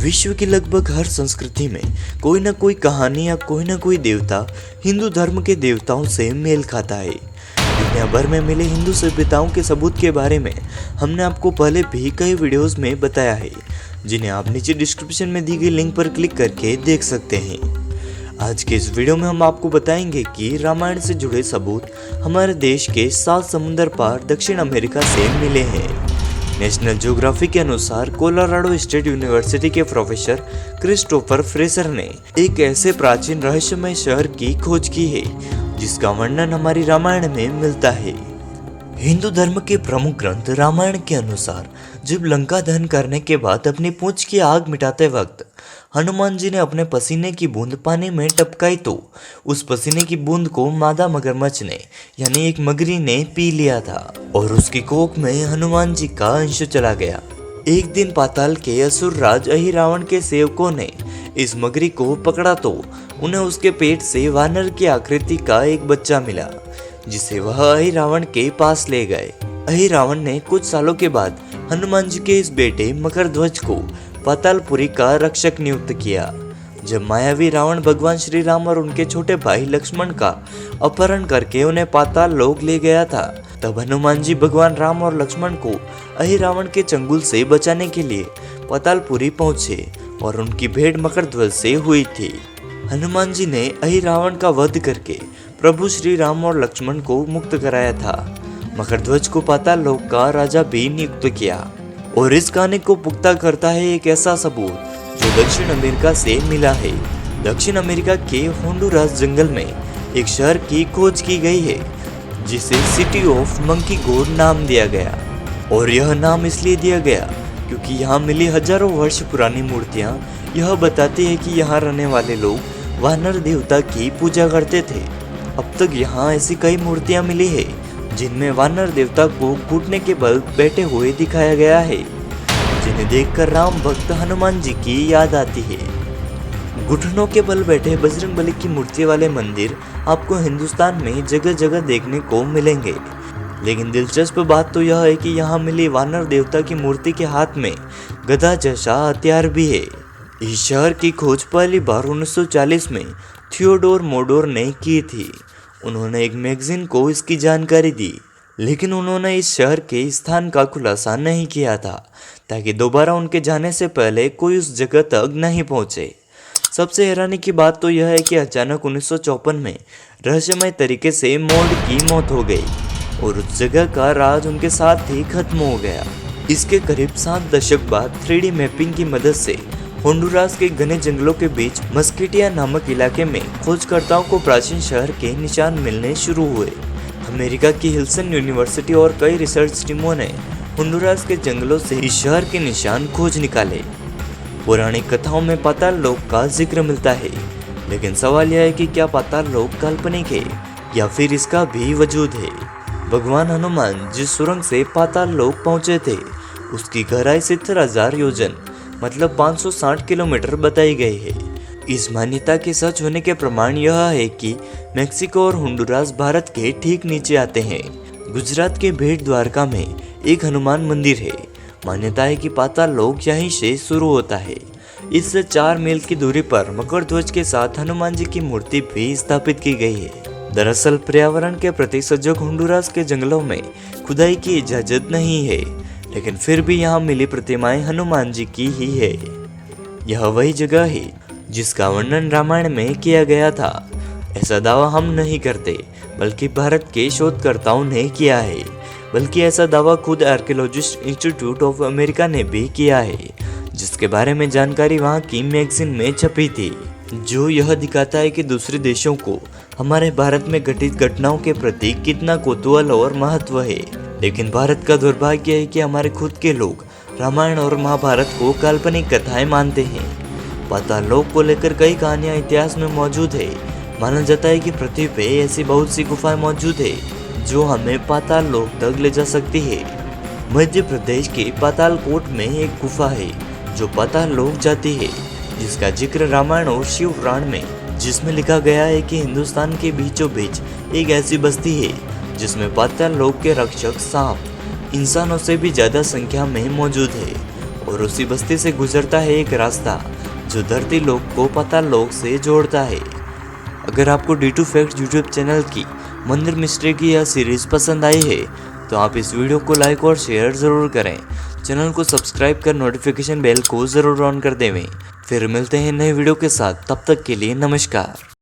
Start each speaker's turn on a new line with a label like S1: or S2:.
S1: विश्व की लगभग हर संस्कृति में कोई ना कोई कहानी या कोई ना कोई देवता हिंदू धर्म के देवताओं से मेल खाता है। दुनिया भर में मिले हिंदू सभ्यताओं के सबूत के बारे में हमने आपको पहले भी कई वीडियोस में बताया है, जिन्हें आप नीचे डिस्क्रिप्शन में दी गई लिंक पर क्लिक करके देख सकते हैं। आज के इस वीडियो में हम आपको बताएंगे कि रामायण से जुड़े सबूत हमारे देश के 7 समुंदर पार दक्षिण अमेरिका से मिले हैं। नेशनल ज्योग्राफी के अनुसार कोलोराडो स्टेट यूनिवर्सिटी के प्रोफेसर क्रिस्टोफर फ्रेजर ने एक ऐसे प्राचीन रहस्यमय शहर की खोज की है जिसका वर्णन हमारी रामायण में मिलता है। हिंदू धर्म के प्रमुख ग्रंथ रामायण के अनुसार जब लंका दहन करने के बाद अपनी पूंछ की आग मिटाते वक्त हनुमान जी ने अपने पसीने की बूंद पानी में टपकाई तो उस पसीने की बूंद को मादा मगरमच्छ ने यानी एक मगरी ने पी लिया था और उसकी कोख में हनुमान जी का अंश चला गया। एक दिन पाताल के असुर राज अहिरावण के सेवकों ने इस मगरी को पकड़ा तो उन्हें उसके पेट से वानर की आकृति का एक बच्चा मिला, जिसे वह अहिरावण के पास ले गए। अहिरावण ने कुछ सालों के बाद हनुमान जी के इस बेटे मकरध्वज को पातालपुरी का रक्षक नियुक्त किया। जब मायावी रावण भगवान श्री राम और उनके छोटे भाई लक्ष्मण का अपहरण करके उन्हें पाताल लोक ले गया था, तब हनुमान जी भगवान राम और लक्ष्मण को अहिरावण के चंगुल से बचाने के लिए पातालपुरी पहुंचे और उनकी भेंट मकरध्वज से हुई थी। हनुमान जी ने अहिरावण का वध करके प्रभु श्री राम और लक्ष्मण को मुक्त कराया था। मकरध्वज को पाताल लोक का राजा भी नियुक्त किया। और इस कहानी को पुख्ता करता है एक ऐसा सबूत जो दक्षिण अमेरिका से मिला है। दक्षिण अमेरिका के होंडुरास जंगल में एक शहर की खोज की गई है जिसे सिटी ऑफ मंकी गोड नाम दिया गया। और यह नाम इसलिए दिया गया क्योंकि यहाँ मिली हजारों वर्ष पुरानी मूर्तियाँ यह बताती है कि यहाँ रहने वाले लोग वानर देवता की पूजा करते थे। अब तक यहाँ ऐसी कई मूर्तियाँ मिली है जिनमें वानर देवता को घुटने के बल बैठे हुए दिखाया गया है, जिन्हें देखकर राम भक्त हनुमान जी की याद आती है। घुटनों के बल बैठे बजरंगबली की मूर्ति वाले मंदिर आपको हिंदुस्तान में जगह जगह देखने को मिलेंगे, लेकिन दिलचस्प बात तो यह है कि यहाँ मिली वानर देवता की मूर्ति के हाथ में गदा जैसा हथियार भी है। इस शहर की खोज पहली बार 1940 में थियोडोर मोडोर ने की थी। उन्होंने एक मैगजीन को इसकी जानकारी दी, लेकिन उन्होंने इस शहर के स्थान का खुलासा नहीं किया था ताकि दोबारा उनके जाने से पहले कोई उस जगह तक नहीं पहुंचे। सबसे हैरानी की बात तो यह है कि अचानक 1954 में रहस्यमय तरीके से मोड की मौत हो गई और उस जगह का राज उनके साथ ही खत्म हो गया। इसके करीब 7 दशक बाद 3D मैपिंग की मदद से होंडुरास के घने जंगलों के बीच मस्केटिया नामक इलाके में खोजकर्ताओं को प्राचीन शहर के निशान मिलने शुरू हुए। अमेरिका की हिल्सन यूनिवर्सिटी और कई रिसर्च टीमों ने होंडुरास के जंगलों से इस शहर के निशान खोज निकाले। पौराणिक कथाओं में पाताल लोक का जिक्र मिलता है, लेकिन सवाल यह है कि क्या पाताल लोक काल्पनिक है या फिर इसका भी वजूद है। भगवान हनुमान जिस सुरंग से पाताल लोक पहुंचे थे उसकी गहराई 70,000 योजन मतलब 560 किलोमीटर बताई गई है। इस मान्यता के सच होने के प्रमाण यह है कि मेक्सिको और होंडुरास भारत के ठीक नीचे आते हैं। गुजरात के भेट द्वारका में एक हनुमान मंदिर है। मान्यता है कि पाताल लोक यहीं से शुरू होता है। इससे 4 मील की दूरी पर मकरध्वज के साथ हनुमान जी की मूर्ति भी स्थापित की गई है। दरअसल पर्यावरण के प्रति सजग होंडुरास के जंगलों में खुदाई की इजाजत नहीं है, लेकिन फिर भी यहाँ मिली प्रतिमाएं हनुमान जी की ही है। यह वही जगह है जिसका वर्णन रामायण में किया गया था। ऐसा दावा हम नहीं करते, बल्कि भारत के शोधकर्ताओं ने किया है। बल्कि ऐसा दावा खुद आर्कियोलॉजिस्ट इंस्टीट्यूट ऑफ अमेरिका ने भी किया है, जिसके बारे में जानकारी वहाँ की मैगजीन में छपी थी, जो यह दिखाता है कि दूसरे देशों को हमारे भारत में घटित घटनाओं के प्रति कितना कौतूहल और महत्व है। लेकिन भारत का दुर्भाग्य है कि हमारे खुद के लोग रामायण और महाभारत को काल्पनिक कथाएं मानते हैं। पाताल लोक को लेकर कई कहानियां इतिहास में मौजूद है। माना जाता है कि पृथ्वी पे ऐसी बहुत सी गुफाएं मौजूद है जो हमें पाताल लोक तक ले जा सकती है। मध्य प्रदेश के पातालकोट में एक गुफा है जो पाताल लोक जाती है, जिसका जिक्र रामायण और शिव पुराण में, जिसमें लिखा गया है कि हिंदुस्तान के बीचों बीच एक ऐसी बस्ती है जिसमें पाताल लोक के रक्षक सांप इंसानों से भी ज्यादा संख्या में मौजूद है और उसी बस्ती से गुजरता है एक रास्ता जो धरती लोक को पाताल लोक से जोड़ता है। अगर आपको D2 फैक्ट यूट्यूब चैनल की मंदिर मिस्ट्री की यह सीरीज पसंद आई है तो आप इस वीडियो को लाइक और शेयर ज़रूर करें। चैनल को सब्सक्राइब कर नोटिफिकेशन बेल को ज़रूर ऑन कर देवें। फिर मिलते हैं नए वीडियो के साथ, तब तक के लिए नमस्कार।